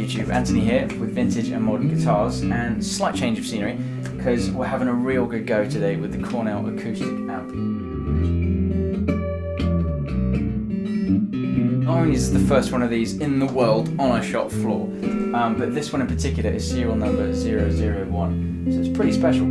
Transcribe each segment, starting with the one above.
YouTube, Anthony here with vintage and modern guitars, and slight change of scenery because we're having a real good go today with the Cornell Acoustic Amp. Not only is this the first one of these in the world on a shop floor, but this one in particular is serial number 001, so it's pretty special.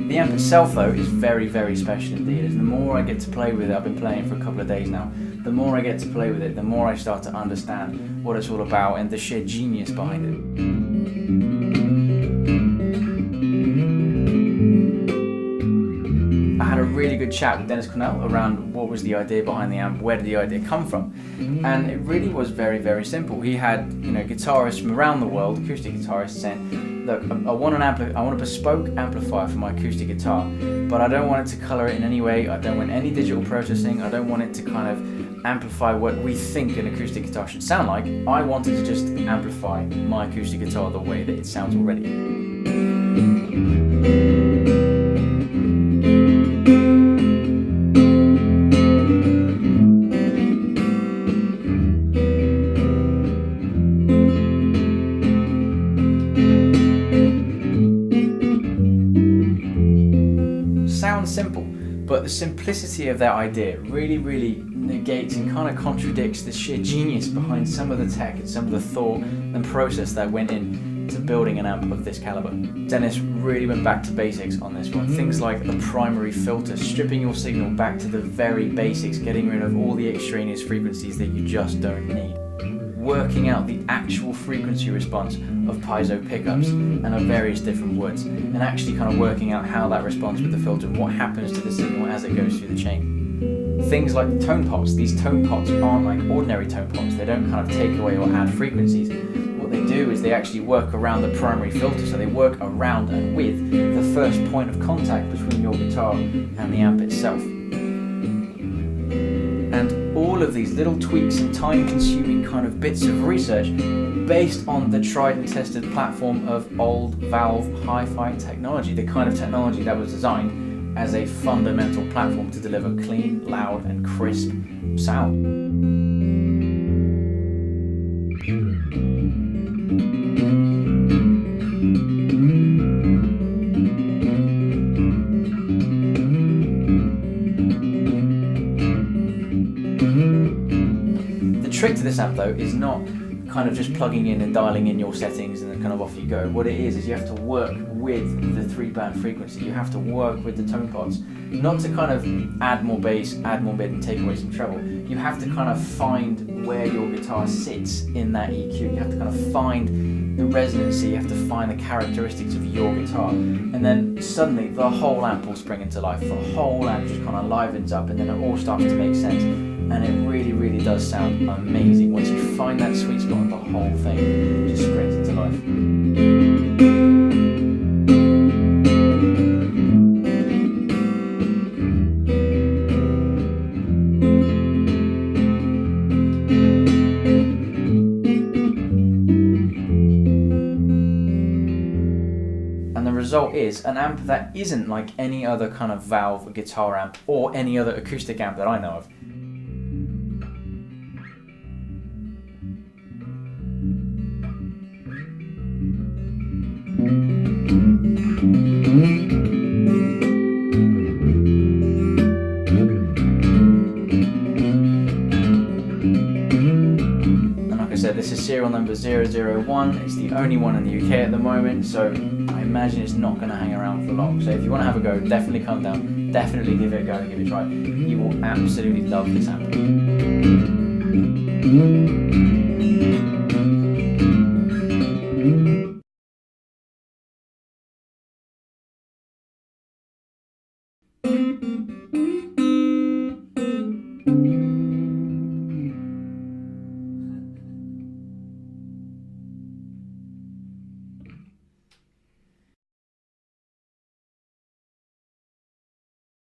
The amp itself though is very, very special indeed. As the more I get to play with it, I've been playing it for a couple of days now, the more I get to play with it, the more I start to understand what it's all about and the sheer genius behind it. I had a really good chat with Dennis Cornell around what was the idea behind the amp, where did the idea come from, and it really was very, very simple. He had, guitarists from around the world, acoustic guitarists, saying, look, I want a bespoke amplifier for my acoustic guitar, but I don't want it to colour it in any way, I don't want any digital processing, I don't want it to kind of amplify what we think an acoustic guitar should sound like. I wanted to just amplify my acoustic guitar the way that it sounds already. Sounds simple, but the simplicity of that idea really negates and kind of contradicts the sheer genius behind some of the tech and some of the thought and process that went into building an amp of this caliber. Dennis really went back to basics on this one. Things like a primary filter, stripping your signal back to the very basics, getting rid of all the extraneous frequencies that you just don't need. Working out the actual frequency response of piezo pickups and of various different woods, and actually kind of working out how that responds with the filter and what happens to the signal as it goes through the chain. Things like the tone pots. These tone pots aren't like ordinary tone pots. They don't kind of take away or add frequencies. What they do is they actually work around the primary filter, so they work around and with the first point of contact between your guitar and the amp itself. And all of these little tweaks and time-consuming kind of bits of research based on the tried and tested platform of old valve hi-fi technology, the kind of technology that was designed as a fundamental platform to deliver clean, loud and crisp sound. The trick to this amp though is not kind of just plugging in and dialing in your settings and then kind of off you go. What it is you have to work with the 3-band frequency. You have to work with the tone pots, not to kind of add more bass, add more mid and take away some treble. You have to kind of find where your guitar sits in that EQ. You have to kind of find the resonancy, you have to find the characteristics of your guitar, and then suddenly the whole amp will spring into life. The whole amp just kind of livens up, and then it all starts to make sense, and it really does sound amazing. Once you find that sweet spot, the whole thing just springs into life. And the result is an amp that isn't like any other kind of valve guitar amp or any other acoustic amp that I know of. said, this is serial number 001. It's the only one in the UK at the moment, so I imagine it's not going to hang around for long. So if you want to have a go, definitely come down, definitely give it a go and give it a try. You will absolutely love this amp.